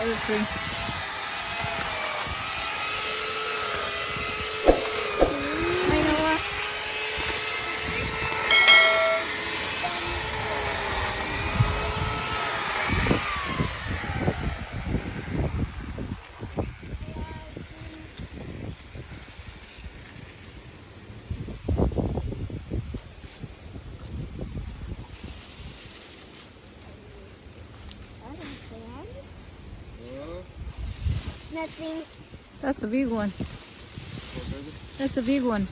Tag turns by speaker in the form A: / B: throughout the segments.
A: fire tree. Ay, Noah.
B: Nothing.
A: That's a big one. That's a big one.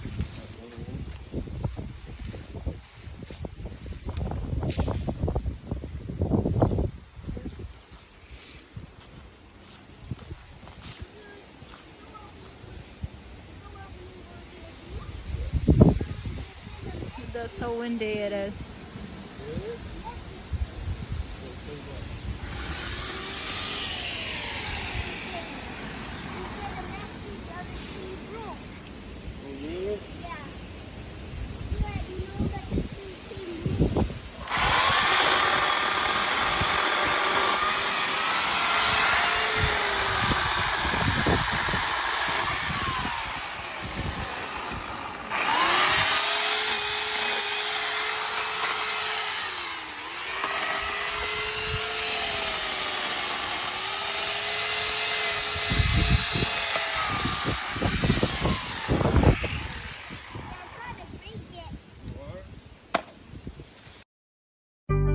A: That's how windy it is.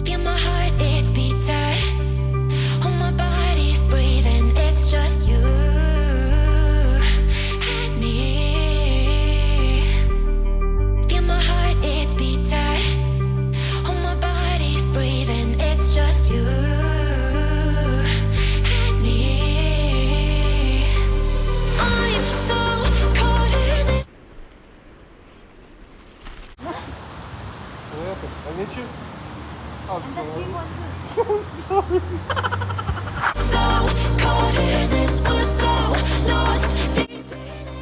C: Feel my heart, it's beating. Oh, my body's breathing. It's just you and me. Feel my heart, it's beating. Oh, my body's breathing. It's just you and me. I'm so caught in it.
D: What happened? I hit you? I'm sorry.
C: So caught in this, we're so lost deep in it.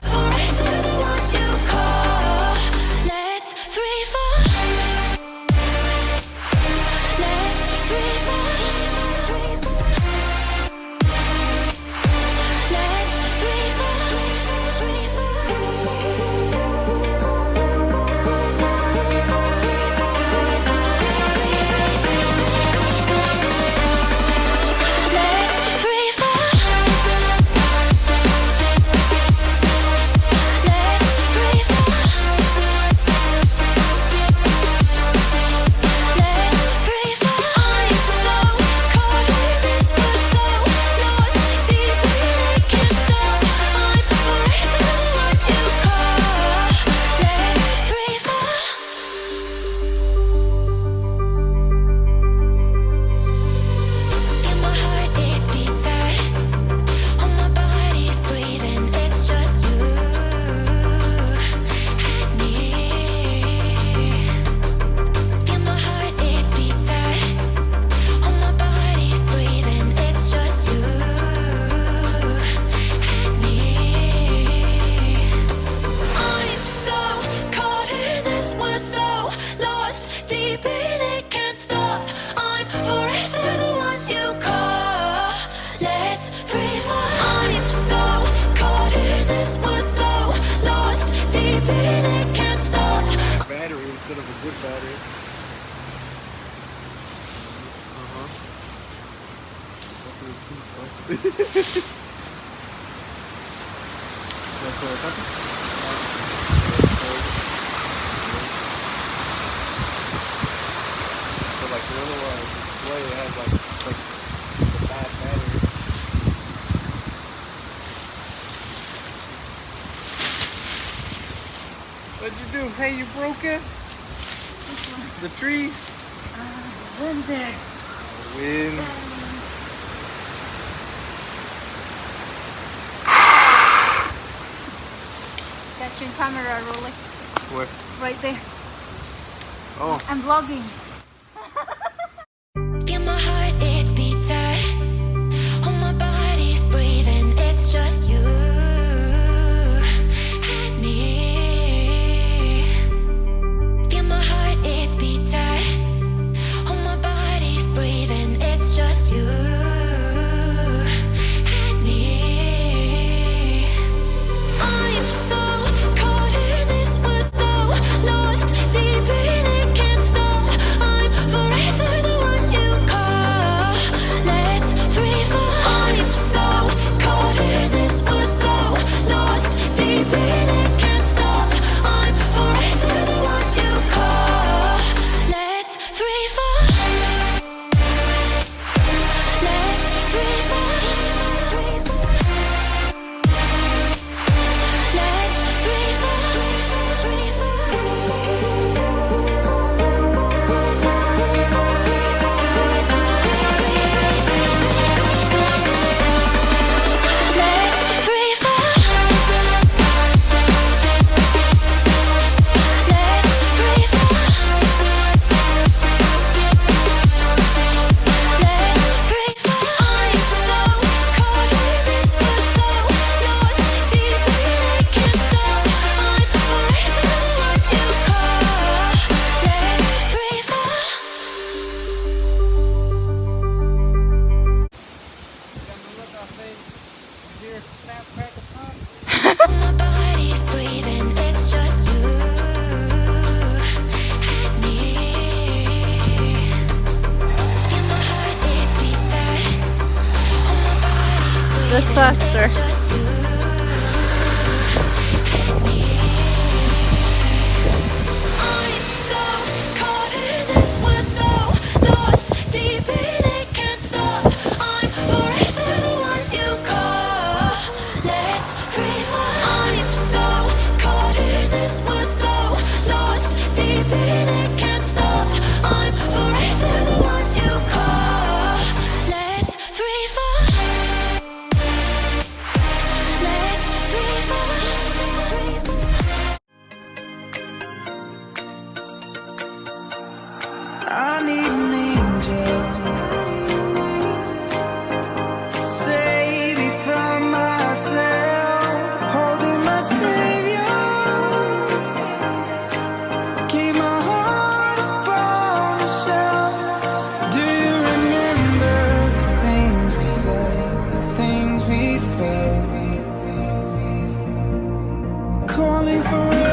C: Forever the one you call. Let's free fall. Let's free fall. Let's free fall. Let's free fall. Let's free fall. Let's free fall. I'm so caught in this, we're so lost deep in it, can't stop. I'm forever the one you call. Let's free fall. Feel my heart, it's beating. Oh, my body's breathing. It's just you and me. Feel my heart, it's beating. Oh, my body's breathing. It's just you and me. I'm so caught in this, we're so lost deep in it, can't stop. I'm forever the one you call. Let's free fall. I'm so caught in this, we're so lost deep in it, can't stop.
D: Battery instead of a good battery. That's what I So like the little display it has like the bad battery. What'd you do? Hey, you broke it? The tree?
A: Windy.
D: Wind.
A: That's your camera rolling.
D: Where?
A: Right there.
D: Oh.
A: I'm vlogging.
C: Feel my heart, it's beating. Oh, my body's breathing. It's just you and me. Feel my heart, it's beating. Oh, my body's breathing. It's just you.
A: Disaster.
C: just you. I'm so caught in this, we're so lost deep in it, can't stop. I'm forever the one you call. Let's free fall. I'm so caught in this, we're so lost deep in it, can't stop. I'm forever the one you call. Let's free fall. Let's free fall.
E: I need an angel to save me from myself. Holding my savior, keep my heart upon the shelf. Do you remember the things we said, the things we felt? Calling for